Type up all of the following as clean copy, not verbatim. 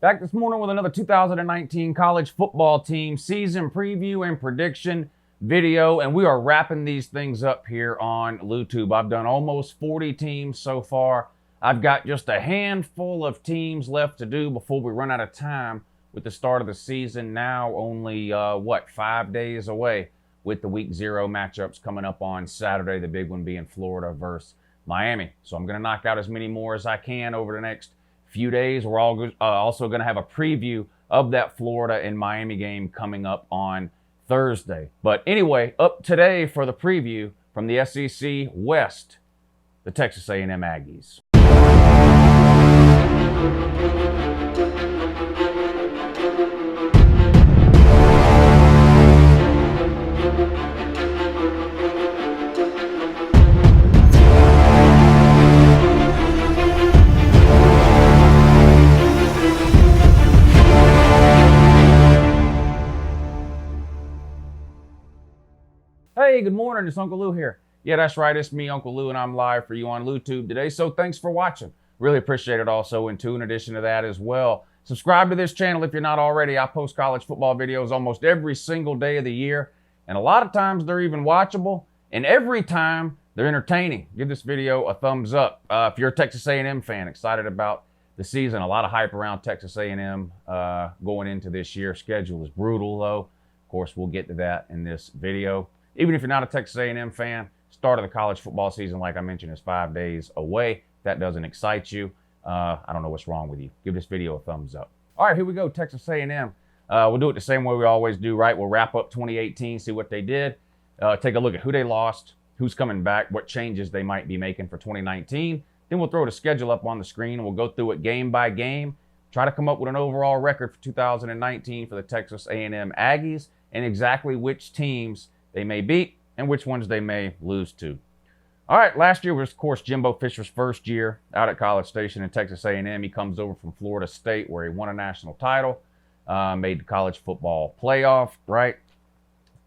Back this morning with another 2019 college football team season preview and prediction video, and we are wrapping these things up here on YouTube. I've done almost 40 teams so far. I've got just a handful of teams left to do before we run out of time with the start of the season. Now only, 5 days away with the week 0 matchups coming up on Saturday, the big one being Florida versus Miami. So I'm going to knock out as many more as I can over the next few days. We're also going to have a preview of that Florida and Miami game coming up on Thursday. But anyway, up today for the preview from the SEC West, the Texas A&M Aggies. Hey, good morning. It's Uncle Lou here. Yeah, that's right. It's me, Uncle Lou, and I'm live for you on YouTube today. So thanks for watching. Really appreciate it also. And in addition to that as well, subscribe to this channel if you're not already. I post college football videos almost every single day of the year. And a lot of times they're even watchable. And every time they're entertaining. Give this video a thumbs up. If you're a Texas A&M fan, excited about the season. A lot of hype around Texas A&M going into this year. Schedule is brutal, though. Of course, we'll get to that in this video. Even if you're not a Texas A&M fan, start of the college football season, like I mentioned, is 5 days away. If that doesn't excite you, I don't know what's wrong with you. Give this video a thumbs up. All right, here we go, Texas A&M. We'll do it the same way we always do, right? We'll wrap up 2018, see what they did, take a look at who they lost, who's coming back, what changes they might be making for 2019. Then we'll throw the schedule up on the screen, and we'll go through it game by game, try to come up with an overall record for 2019 for the Texas A&M Aggies, and exactly which teams they may beat and which ones they may lose to. All right, last year was, of course, Jimbo Fisher's first year out at College Station in Texas A&M. He comes over from Florida State, where he won a national title, made the college football playoff, right?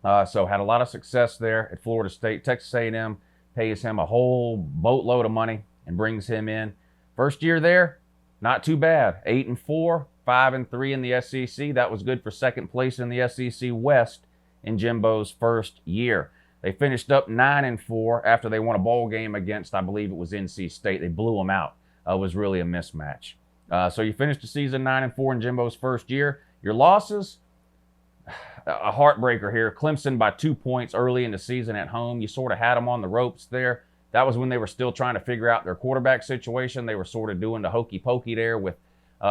So had a lot of success there at Florida State. Texas A&M pays him a whole boatload of money and brings him in. First year there, not too bad. 8-4, 5-3 in the SEC. That was good for second place in the SEC West in Jimbo's first year. They finished up 9-4 after they won a bowl game against, I believe it was NC State. They blew them out. It was really a mismatch. So you finished the season 9-4 in Jimbo's first year. Your losses, a heartbreaker here. Clemson by 2 points early in the season at home. You sort of had them on the ropes there. That was when they were still trying to figure out their quarterback situation. They were sort of doing the hokey pokey there with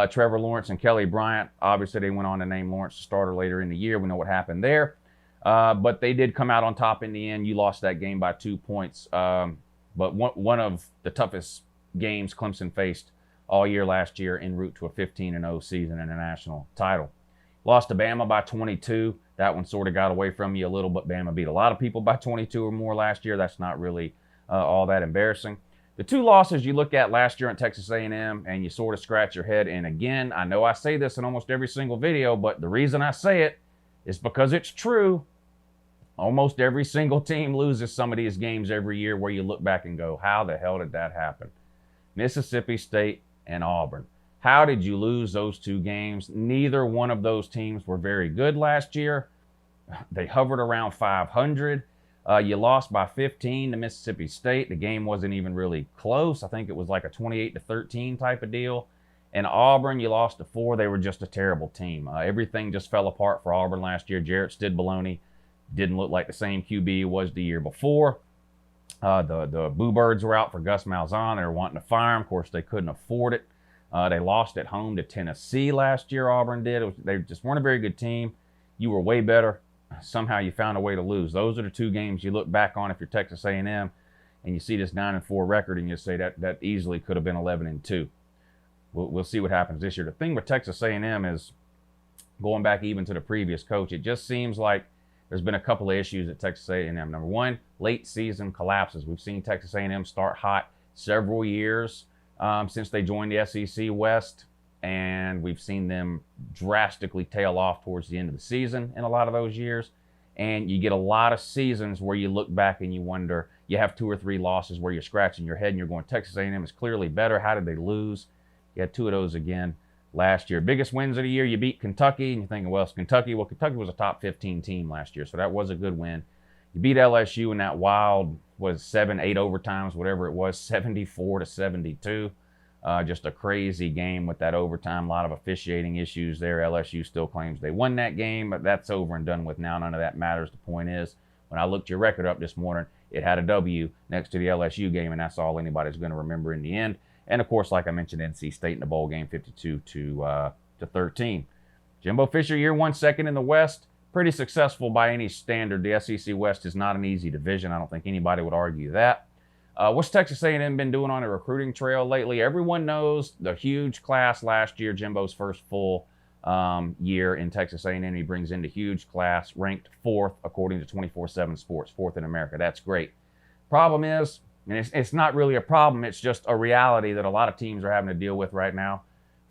Trevor Lawrence and Kelly Bryant. Obviously, they went on to name Lawrence the starter later in the year. We know what happened there. But they did come out on top in the end. You lost that game by 2 points. But one of the toughest games Clemson faced all year last year en route to a 15-0 season and a national title. Lost to Bama by 22. That one sort of got away from you a little, but Bama beat a lot of people by 22 or more last year. That's not really all that embarrassing. The two losses you look at last year at Texas A&M, and you sort of scratch your head. And again, I know I say this in almost every single video, but the reason I say it is because it's true. Almost every single team loses some of these games every year where you look back and go, how the hell did that happen? Mississippi State and Auburn. How did you lose those two games? Neither one of those teams were very good last year. They hovered around 500. You lost by 15 to Mississippi State. The game wasn't even really close. I think it was like a 28-13 type of deal. And Auburn, you lost to 4. They were just a terrible team. Everything just fell apart for Auburn last year. Jarrett Stidbaloney didn't look like the same QB he was the year before. The Boo Birds were out for Gus Malzahn. They were wanting to fire him. Of course, they couldn't afford it. They lost at home to Tennessee last year, Auburn did. They just weren't a very good team. You were way better. Somehow you found a way to lose. Those are the two games you look back on if you're Texas A&M and you see this 9-4 record and you say that easily could have been 11-2. We'll see what happens this year. The thing with Texas A&M is, going back even to the previous coach, it just seems like there's been a couple of issues at Texas A&M. Number one, late season collapses. We've seen Texas A&M start hot several years since they joined the SEC West, and we've seen them drastically tail off towards the end of the season in a lot of those years. And you get a lot of seasons where you look back and you wonder, you have 2 or 3 losses where you're scratching your head and you're going, Texas A&M is clearly better. How did they lose? You had 2 of those again last year. Biggest wins of the year, you beat Kentucky, and you're thinking, well, it's Kentucky. Well, Kentucky was a top 15 team last year, so that was a good win. You beat LSU in that wild, 7-8 overtimes, whatever it was, 74-72. Just a crazy game with that overtime. A lot of officiating issues there. LSU still claims they won that game, but that's over and done with now. None of that matters. The point is, when I looked your record up this morning, it had a W next to the LSU game, and that's all anybody's going to remember in the end. And, of course, like I mentioned, NC State in the bowl game, 52-13. Jimbo Fisher, year one, second in the West. Pretty successful by any standard. The SEC West is not an easy division. I don't think anybody would argue that. What's Texas A&M been doing on a recruiting trail lately? Everyone knows the huge class last year, Jimbo's first full year in Texas A&M. He brings in the huge class, ranked 4th according to 24/7 Sports, 4th in America. That's great. Problem is, and it's not really a problem, it's just a reality that a lot of teams are having to deal with right now.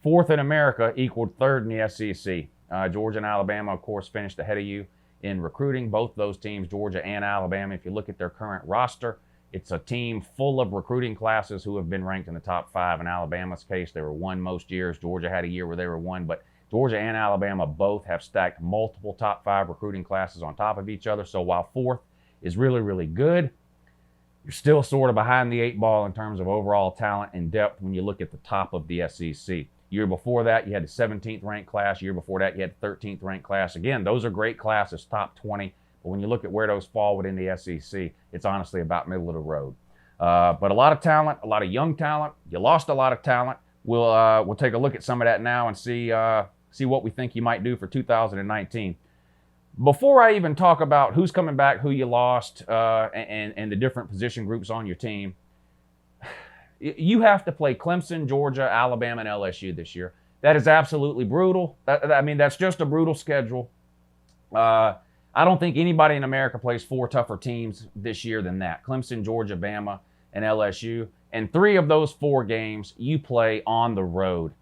4th in America equaled 3rd in the SEC. Georgia and Alabama, of course, finished ahead of you in recruiting. Both those teams, Georgia and Alabama, if you look at their current roster, it's a team full of recruiting classes who have been ranked in the top 5. In Alabama's case, they were 1 most years. Georgia had a year where they were 1, but Georgia and Alabama both have stacked multiple top 5 recruiting classes on top of each other. So while 4th is really, really good, you're still sort of behind the 8 ball in terms of overall talent and depth when you look at the top of the SEC. Year before that, you had the 17th ranked class. Year before that, you had the 13th ranked class. Again, those are great classes, top 20. But when you look at where those fall within the SEC, it's honestly about middle of the road. But a lot of talent, a lot of young talent. You lost a lot of talent. We'll take a look at some of that now and see what we think you might do for 2019. Before I even talk about who's coming back, who you lost, and the different position groups on your team, you have to play Clemson, Georgia, Alabama, and LSU this year. That is absolutely brutal. That's just a brutal schedule. I don't think anybody in America plays 4 tougher teams this year than that. Clemson, Georgia, Bama, and LSU. And 3 of those 4 games you play on the road.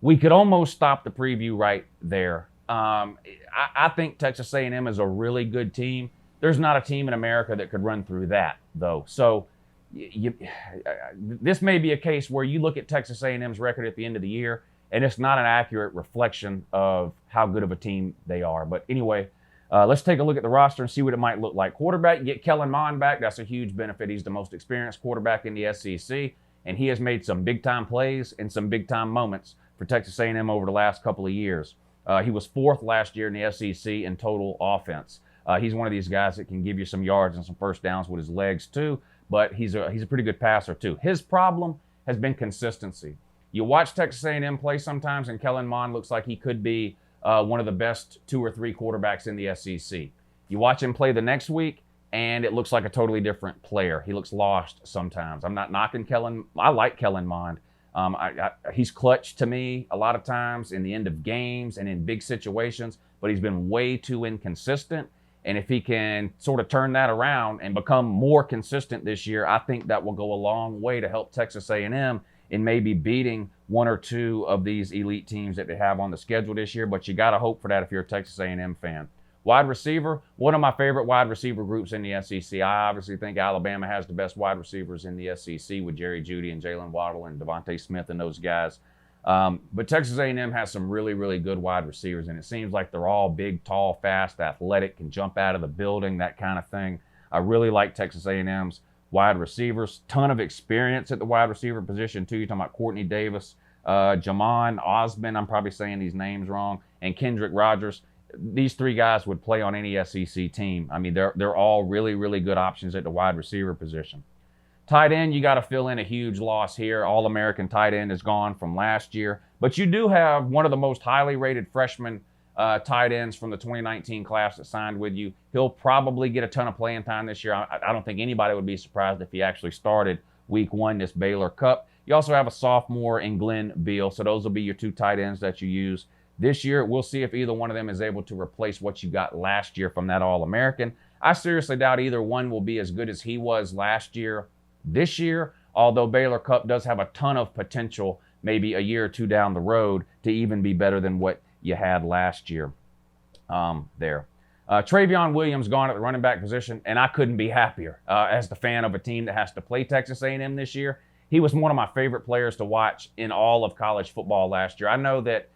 We could almost stop the preview right there. I think Texas A&M is a really good team. There's not a team in America that could run through that, though. So this may be a case where you look at Texas A&M's record at the end of the year, and it's not an accurate reflection of how good of a team they are. But anyway, let's take a look at the roster and see what it might look like. Quarterback, you get Kellen Mond back. That's a huge benefit. He's the most experienced quarterback in the SEC, and he has made some big-time plays and some big-time moments for Texas A&M over the last couple of years. He was 4th last year in the SEC in total offense. He's one of these guys that can give you some yards and some first downs with his legs too, but he's a pretty good passer too. His problem has been consistency. You watch Texas A&M play sometimes, and Kellen Mond looks like he could be one of the best 2 or 3 quarterbacks in the SEC. You watch him play the next week, and it looks like a totally different player. He looks lost sometimes. I'm not knocking Kellen. I like Kellen Mond. He's clutch to me a lot of times in the end of games and in big situations, but he's been way too inconsistent. And if he can sort of turn that around and become more consistent this year, I think that will go a long way to help Texas A&M in maybe beating 1 or 2 of these elite teams that they have on the schedule this year. But you got to hope for that if you're a Texas A&M fan. Wide receiver, one of my favorite wide receiver groups in the SEC. I obviously think Alabama has the best wide receivers in the SEC with Jerry Jeudy and Jalen Waddle and Devontae Smith and those guys. But Texas A&M has some really, really good wide receivers, and it seems like they're all big, tall, fast, athletic, can jump out of the building, that kind of thing. I really like Texas A&M's wide receivers. Ton of experience at the wide receiver position, too. You're talking about Courtney Davis, Jamon Osmond, I'm probably saying these names wrong, and Kendrick Rogers. These 3 guys would play on any SEC team. I mean, they're all really, really good options at the wide receiver position. Tight end, you got to fill in a huge loss here. All-American tight end is gone from last year. But you do have one of the most highly rated freshman tight ends from the 2019 class that signed with you. He'll probably get a ton of playing time this year. I don't think anybody would be surprised if he actually started week 1 this Baylor Cup. You also have a sophomore in Glenn Beal. So those will be your 2 tight ends that you use this year. We'll see if either one of them is able to replace what you got last year from that All-American. I seriously doubt either one will be as good as he was last year this year, although Baylor Cup does have a ton of potential maybe a year or 2 down the road to even be better than what you had last year there. Travion Williams gone at the running back position, and I couldn't be happier as the fan of a team that has to play Texas A&M this year. he was one of my favorite players to watch in all of college football last year. I know that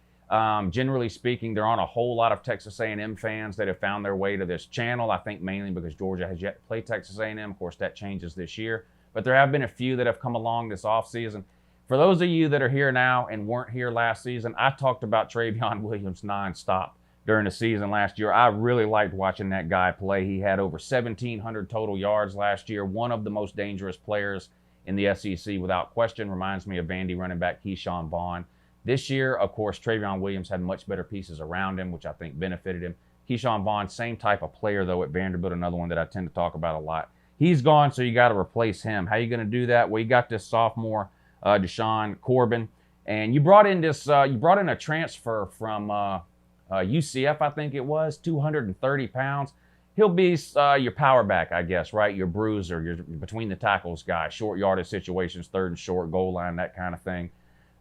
generally speaking, there aren't a whole lot of Texas A&M fans that have found their way to this channel. I think mainly because Georgia has yet to play Texas A&M. Of course, that changes this year. But there have been a few that have come along this offseason. For those of you that are here now and weren't here last season, I talked about Travion Williams nonstop during the season last year. I really liked watching that guy play. He had over 1,700 total yards last year, one of the most dangerous players in the SEC without question. Reminds me of Vandy running back Keyshawn Vaughn. This year, of course, Travion Williams had much better pieces around him, which I think benefited him. Keyshawn Vaughn, same type of player, though, at Vanderbilt, another one that I tend to talk about a lot. He's gone, so you got to replace him. How are you going to do that? Well, you got this sophomore, Deshaun Corbin, and you brought in a transfer from UCF, I think it was, 230 pounds. He'll be your power back, I guess, right? Your bruiser, your between the tackles guy, short yardage situations, third and short, goal line, that kind of thing.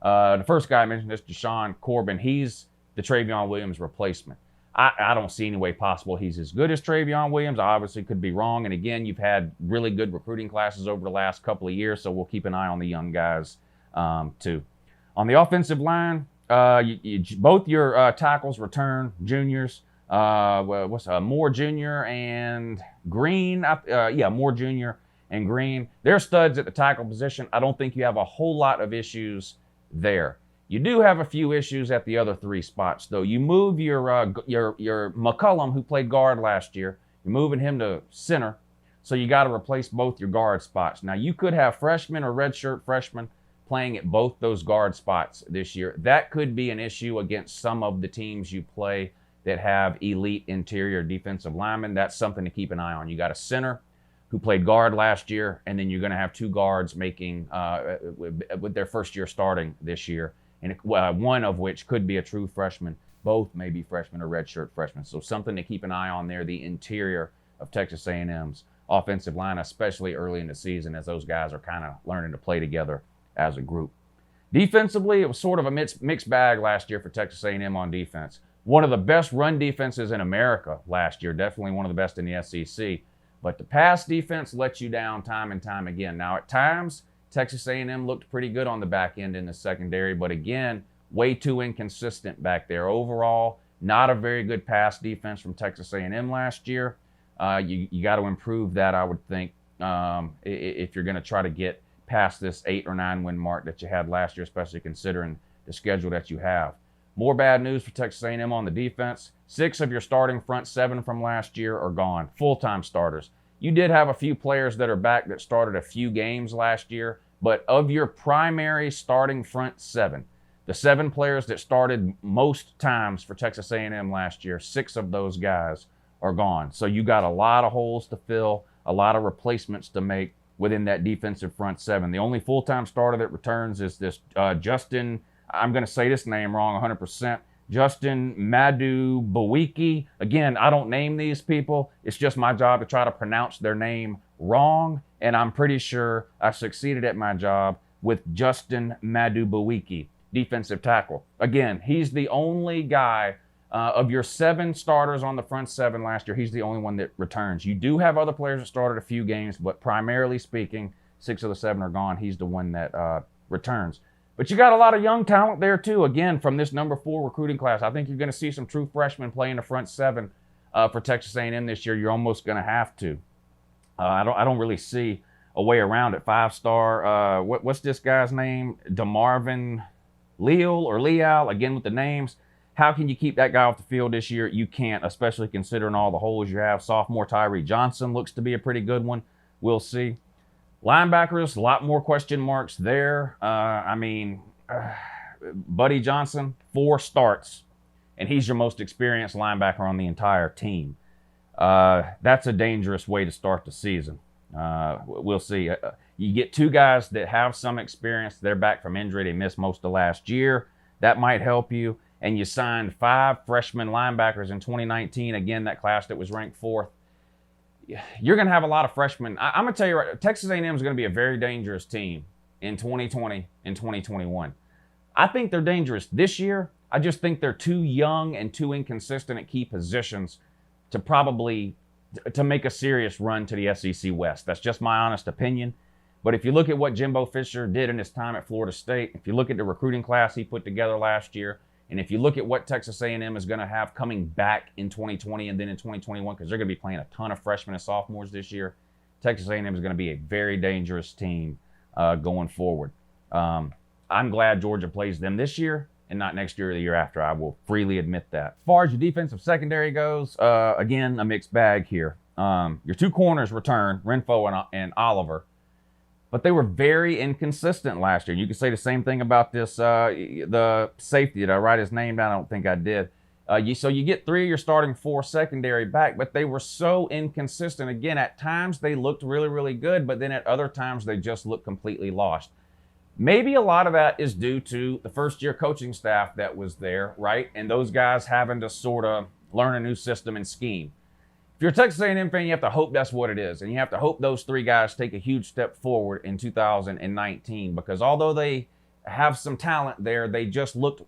The first guy I mentioned is Deshaun Corbin. He's the Travion Williams replacement. I don't see any way possible he's as good as Travion Williams. I obviously could be wrong. And again, you've had really good recruiting classes over the last couple of years, so we'll keep an eye on the young guys too. On the offensive line, both your tackles return juniors. Moore Jr. and Green? Moore Jr. and Green. They're studs at the tackle position. I don't think you have a whole lot of issues there. You do have a few issues at the other three spots, though. You move your McCullum, who played guard last year. You're moving him to center, so you got to replace both your guard spots. Now, you could have freshmen or redshirt freshmen playing at both those guard spots this year. That could be an issue against some of the teams you play that have elite interior defensive linemen. That's something to keep an eye on. You got a center who played guard last year, and then you're going to have two guards making with their first year starting this year, and one of which could be a true freshman. Both may be freshmen or redshirt freshmen. So something to keep an eye on there, the interior of Texas A&M's offensive line, especially early in the season as those guys are kind of learning to play together as a group. Defensively, it was sort of a mixed bag last year for Texas A&M on defense. One of the best run defenses in America last year, definitely one of the best in the SEC. But the pass defense let you down time and time again. Now, at times, Texas A&M looked pretty good on the back end in the secondary, but again, way too inconsistent back there. Overall, not a very good pass defense from Texas A&M last year. You got to improve that, I would think, if you're going to try to get past this 8 or 9 win mark that you had last year, especially considering the schedule that you have. More bad news for Texas A&M on the defense. 6 of your starting front 7 from last year are gone, full-time starters. You did have a few players that are back that started a few games last year, but of your primary starting front 7, the 7 players that started most times for Texas A&M last year, 6 of those guys are gone. So you got a lot of holes to fill, a lot of replacements to make within that defensive front 7. The only full-time starter that returns is this Justin, I'm going to say this name wrong 100%, Justin Madubuike. Again, I don't name these people. It's just my job to try to pronounce their name wrong, and I'm pretty sure I succeeded at my job with Justin Madubuike, defensive tackle. Again, he's the only guy of your 7 starters on the front 7 last year, he's the only one that returns. You do have other players that started a few games, but primarily speaking, 6 of the 7 are gone. He's the one that returns. But you got a lot of young talent there too, again, from this number 4 recruiting class. I think you're going to see some true freshmen play in the front 7 for Texas A&M this year. You're almost going to have to. I don't really see a way around it. 5-star, what's this guy's name? DeMarvin Leal, again with the names. How can you keep that guy off the field this year? You can't, especially considering all the holes you have. Sophomore Tyree Johnson looks to be a pretty good one. We'll see. Linebackers, a lot more question marks there. Buddy Johnson, 4 starts, and he's your most experienced linebacker on the entire team. That's a dangerous way to start the season. We'll see. You get 2 guys that have some experience. They're back from injury. They missed most of last year. That might help you. And you signed 5 freshman linebackers in 2019. Again, that class that was ranked 4th. You're going to have a lot of freshmen. I'm going to tell you right, Texas A&M is going to be a very dangerous team in 2020 and 2021. I think they're dangerous this year. I just think they're too young and too inconsistent at key positions to make a serious run to the SEC West. That's just my honest opinion. But if you look at what Jimbo Fisher did in his time at Florida State, if you look at the recruiting class he put together last year, and if you look at what Texas A&M is going to have coming back in 2020 and then in 2021, because they're going to be playing a ton of freshmen and sophomores this year, Texas A&M is going to be a very dangerous team going forward. I'm glad Georgia plays them this year and not next year or the year after. I will freely admit that. As far as your defensive secondary goes, again, a mixed bag here. Your two corners return, Renfro and Oliver, but they were very inconsistent last year. You can say the same thing about this, the safety. Did I write his name down? I don't think I did. So you get three of your starting four secondary back, but they were so inconsistent. Again, at times they looked really, really good, but then at other times they just looked completely lost. Maybe a lot of that is due to the first-year coaching staff that was there, right? And those guys having to sort of learn a new system and scheme. If you're a Texas A&M fan, you have to hope that's what it is. And you have to hope those three guys take a huge step forward in 2019, because although they have some talent there, they look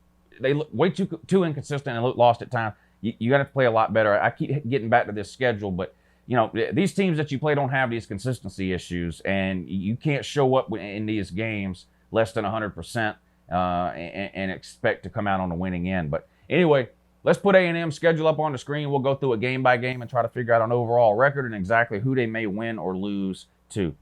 way too inconsistent and look lost at times. You got to play a lot better. I keep getting back to this schedule, but you know, these teams that you play don't have these consistency issues, and you can't show up in these games less than 100% and expect to come out on the winning end. But anyway, let's put A&M's schedule up on the screen. We'll go through it game by game and try to figure out an overall record and exactly who they may win or lose to.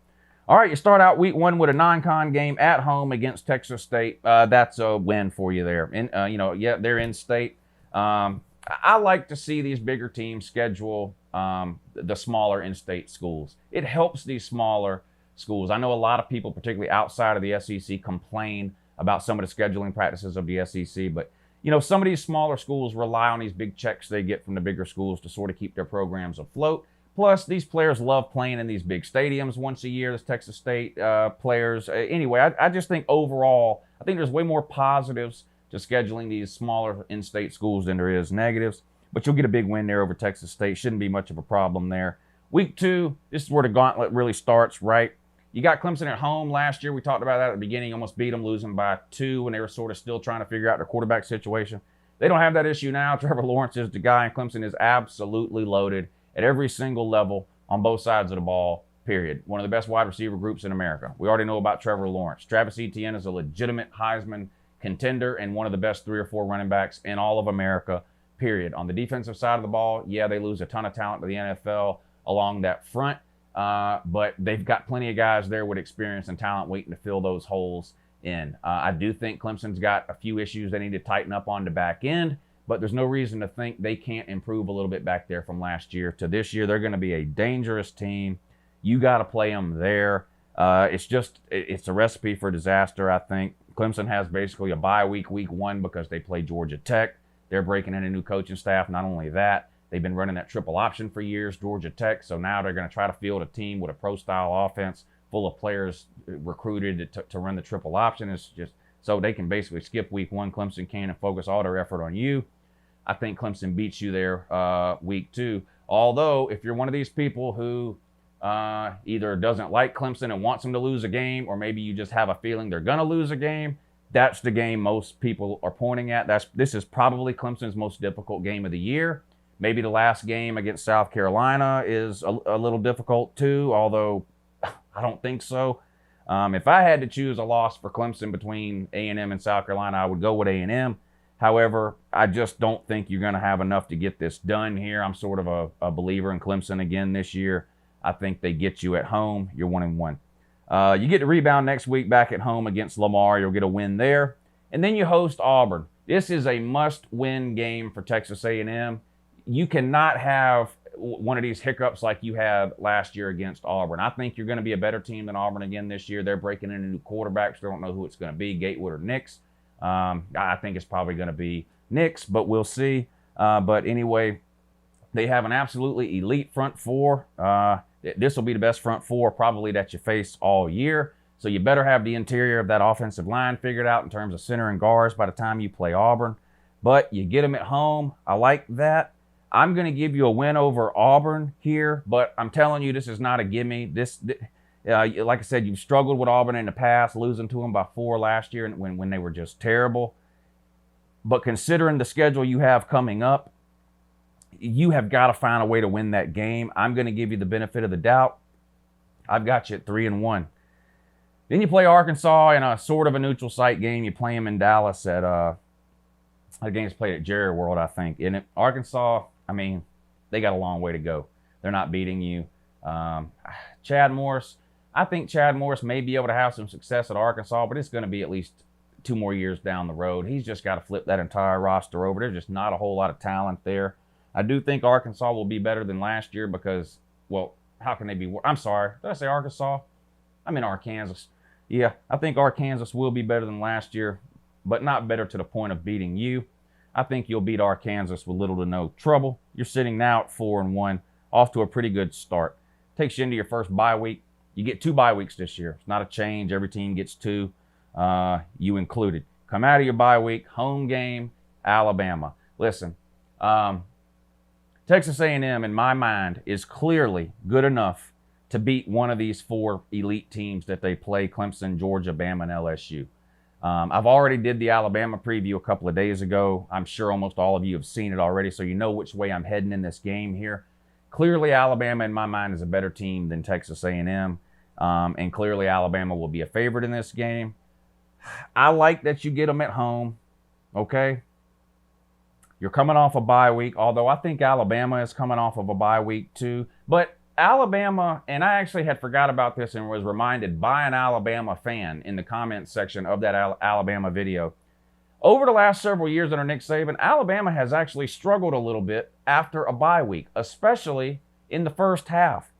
All right, you start out week one with a non-con game at home against Texas State. That's a win for you there. And, they're in state. I like to see these bigger teams schedule the smaller in-state schools. It helps these smaller schools. I know a lot of people, particularly outside of the SEC, complain about some of the scheduling practices of the SEC, but you know, some of these smaller schools rely on these big checks they get from the bigger schools to sort of keep their programs afloat. Plus, these players love playing in these big stadiums once a year, this Texas State players. Anyway, I just think overall, I think there's way more positives to scheduling these smaller in-state schools than there is negatives. But you'll get a big win there over Texas State. Shouldn't be much of a problem there. Week two, this is where the gauntlet really starts, right? You got Clemson at home last year. We talked about that at the beginning. Almost beat them, losing by 2 when they were sort of still trying to figure out their quarterback situation. They don't have that issue now. Trevor Lawrence is the guy, and Clemson is absolutely loaded at every single level on both sides of the ball, period. One of the best wide receiver groups in America. We already know about Trevor Lawrence. Travis Etienne is a legitimate Heisman contender and one of the best 3 or 4 running backs in all of America, period. On the defensive side of the ball, yeah, they lose a ton of talent to the NFL along that front. But they've got plenty of guys there with experience and talent waiting to fill those holes in. I do think Clemson's got a few issues they need to tighten up on the back end, but there's no reason to think they can't improve a little bit back there from last year to this year. They're going to be a dangerous team. You got to play them there. It's a recipe for disaster, I think. Clemson has basically a bye week 1, because they play Georgia Tech. They're breaking in a new coaching staff. Not only that, they've been running that triple option for years, Georgia Tech. So now they're going to try to field a team with a pro-style offense full of players recruited to run the triple option. It's just so they can basically skip week 1, Clemson can, and focus all their effort on you. I think Clemson beats you there week 2. Although, if you're one of these people who either doesn't like Clemson and wants them to lose a game, or maybe you just have a feeling they're going to lose a game, that's the game most people are pointing at. This is probably Clemson's most difficult game of the year. Maybe the last game against South Carolina is a little difficult too, although I don't think so. If I had to choose a loss for Clemson between A&M and South Carolina, I would go with A&M. However, I just don't think you're going to have enough to get this done here. I'm sort of a believer in Clemson again this year. I think they get you at home. You're 1-1. You get to rebound next week back at home against Lamar. You'll get a win there. And then you host Auburn. This is a must-win game for Texas A&M. You cannot have one of these hiccups like you had last year against Auburn. I think you're going to be a better team than Auburn again this year. They're breaking in a new quarterback, so they don't know who it's going to be, Gatewood or Nix. I think it's probably going to be Nix, but we'll see. But anyway, they have an absolutely elite front four. This will be the best front four probably that you face all year. So you better have the interior of that offensive line figured out in terms of center and guards by the time you play Auburn. But you get them at home. I like that. I'm going to give you a win over Auburn here, but I'm telling you, this is not a gimme. Like I said, you've struggled with Auburn in the past, losing to them by 4 last year when they were just terrible. But considering the schedule you have coming up, you have got to find a way to win that game. I'm going to give you the benefit of the doubt. I've got you at 3-1. Then you play Arkansas in a sort of a neutral site game. You play them in Dallas at the game's played at Jerry World, I think. And Arkansas, I mean, they got a long way to go. They're not beating you. Chad Morris, I think Chad Morris may be able to have some success at Arkansas, but it's going to be at least 2 more years down the road. He's just got to flip that entire roster over. There's just not a whole lot of talent there. I do think Arkansas will be better than last year because, well, how can they be? I'm sorry. Did I say Arkansas? I mean Arkansas. Yeah, I think Arkansas will be better than last year, but not better to the point of beating you. I think you'll beat Arkansas with little to no trouble. You're sitting now at 4-1, off to a pretty good start. Takes you into your first bye week. You get 2 bye weeks this year. It's not a change. Every team gets 2, you included. Come out of your bye week, home game, Alabama. Listen, Texas A&M, in my mind, is clearly good enough to beat one of these 4 elite teams that they play: Clemson, Georgia, Bama, and LSU. I've already did the Alabama preview a couple of days ago. I'm sure almost all of you have seen it already, so you know which way I'm heading in this game here. Clearly, Alabama, in my mind, is a better team than Texas A&M, and clearly Alabama will be a favorite in this game. I like that you get them at home, okay? You're coming off a bye week, although I think Alabama is coming off of a bye week too. But Alabama, and I actually had forgot about this and was reminded by an Alabama fan in the comments section of that Alabama video. Over the last several years under Nick Saban, Alabama has actually struggled a little bit after a bye week, especially in the first half.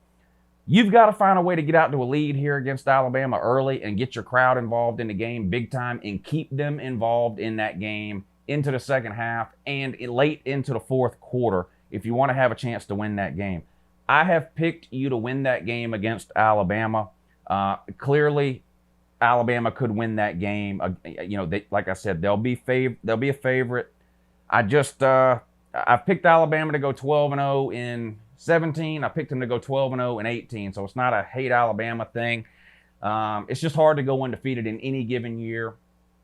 You've got to find a way to get out to a lead here against Alabama early and get your crowd involved in the game big time and keep them involved in that game into the second half and late into the fourth quarter if you want to have a chance to win that game. I have picked you to win that game against Alabama. Clearly, Alabama could win that game. Like I said, they'll be a favorite. I've picked Alabama to go 12-0 in 17. I picked them to go 12-0 in 18. So it's not a hate Alabama thing. It's just hard to go undefeated in any given year.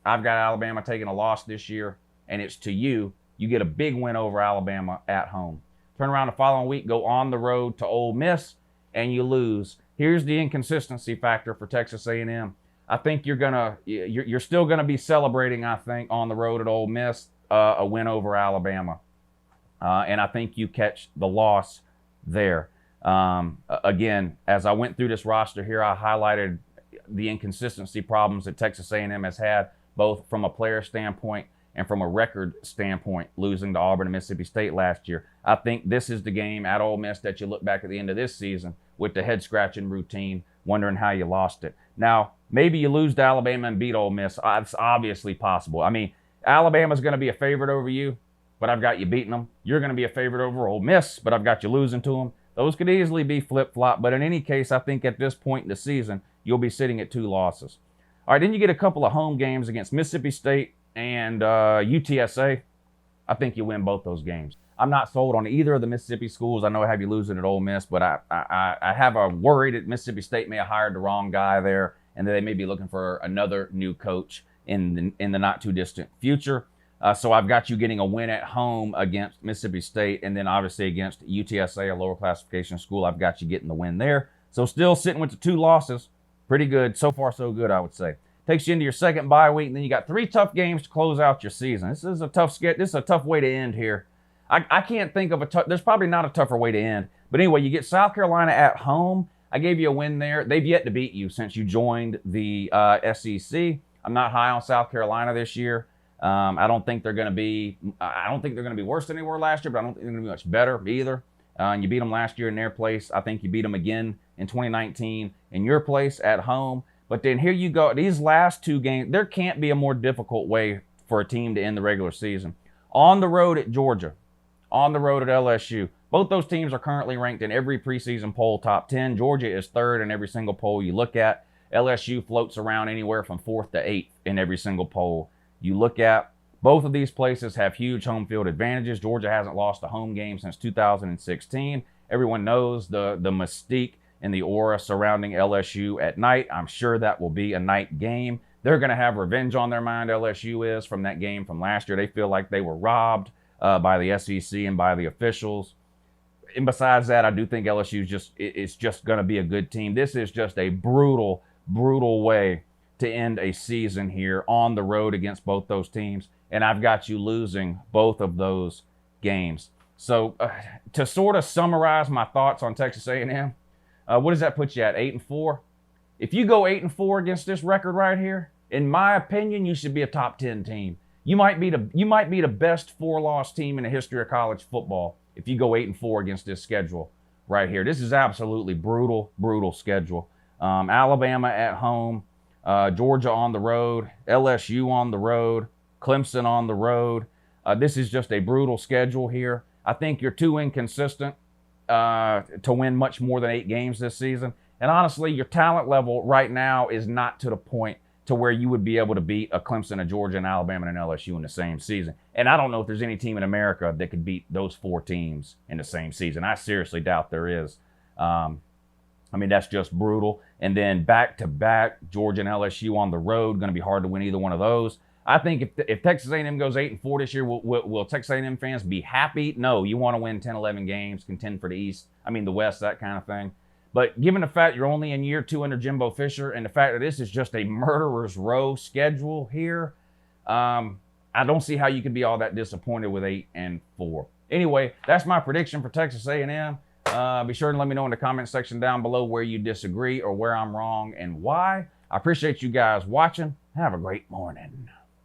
I've got Alabama taking a loss this year, and it's to you. You get a big win over Alabama at home. Turn around the following week, go on the road to Ole Miss, and you lose. Here's the inconsistency factor for Texas A&M. I think you're still gonna be celebrating, I think, on the road at Ole Miss, a win over Alabama, and I think you catch the loss there. Again, as I went through this roster here, I highlighted the inconsistency problems that Texas A&M has had, both from a player standpoint and from a record standpoint, losing to Auburn and Mississippi State last year. I think this is the game at Ole Miss that you look back at the end of this season with the head-scratching routine, wondering how you lost it. Now, maybe you lose to Alabama and beat Ole Miss. It's obviously possible. I mean, Alabama's going to be a favorite over you, but I've got you beating them. You're going to be a favorite over Ole Miss, but I've got you losing to them. Those could easily be flip-flop, but in any case, I think at this point in the season, you'll be sitting at 2 losses. All right, then you get a couple of home games against Mississippi State and UTSA. I think you win both those games. I'm not sold on either of the Mississippi schools. I know I have you losing at Ole Miss, but I have a worry that Mississippi State may have hired the wrong guy there and that they may be looking for another new coach in the not-too-distant future. So I've got you getting a win at home against Mississippi State, and then obviously against UTSA, a lower classification school, I've got you getting the win there. So still sitting with the 2 losses. Pretty good. So far, so good, I would say. Takes you into your second bye week, and then you got 3 tough games to close out your season. This is a tough way to end here. I can't think of there's probably not a tougher way to end. But anyway, you get South Carolina at home. I gave you a win there. They've yet to beat you since you joined the SEC. I'm not high on South Carolina this year. I don't think they're going to be worse than they were last year, but I don't think they're going to be much better either. And you beat them last year in their place. I think you beat them again in 2019 in your place at home. But then here you go. These last 2 games, there can't be a more difficult way for a team to end the regular season. On the road at Georgia, on the road at LSU. Both those teams are currently ranked in every preseason poll top 10. Georgia is 3rd in every single poll you look at. LSU floats around anywhere from 4th to 8th in every single poll you look at. Both of these places have huge home field advantages. Georgia hasn't lost a home game since 2016. Everyone knows the mystique and the aura surrounding LSU at night. I'm sure that will be a night game. They're going to have revenge on their mind, LSU is, from that game from last year. They feel like they were robbed by the SEC and by the officials. And besides that, I do think LSU is just going to be a good team. This is just a brutal brutal way to end a season here on the road against both those teams. And I've got you losing both of those games. So to sort of summarize my thoughts on Texas A&M, what does that put you at, 8-4? If you go 8-4 against this record right here, in my opinion, you should be a top 10 team. You might be the best 4-loss team in the history of college football if you go 8-4 against this schedule right here. This is absolutely brutal, brutal schedule. Alabama at home, Georgia on the road, LSU on the road, Clemson on the road. This is just a brutal schedule here. I think you're too inconsistent to win much more than 8 games this season. And honestly, your talent level right now is not to the point to where you would be able to beat a Clemson, a Georgia, and Alabama, and an LSU in the same season. And I don't know if there's any team in America that could beat those 4 teams in the same season. I seriously doubt there is. I mean, that's just brutal. And then back-to-back, Georgia and LSU on the road, going to be hard to win either one of those. I think if Texas A&M goes 8-4 this year, will Texas A&M fans be happy? No, you want to win 10, 11 games, contend for the West, that kind of thing. But given the fact you're only in year 2 under Jimbo Fisher and the fact that this is just a murderer's row schedule here, I don't see how you could be all that disappointed with 8-4. Anyway, that's my prediction for Texas A&M. Be sure to let me know in the comment section down below where you disagree or where I'm wrong and why. I appreciate you guys watching. Have a great morning.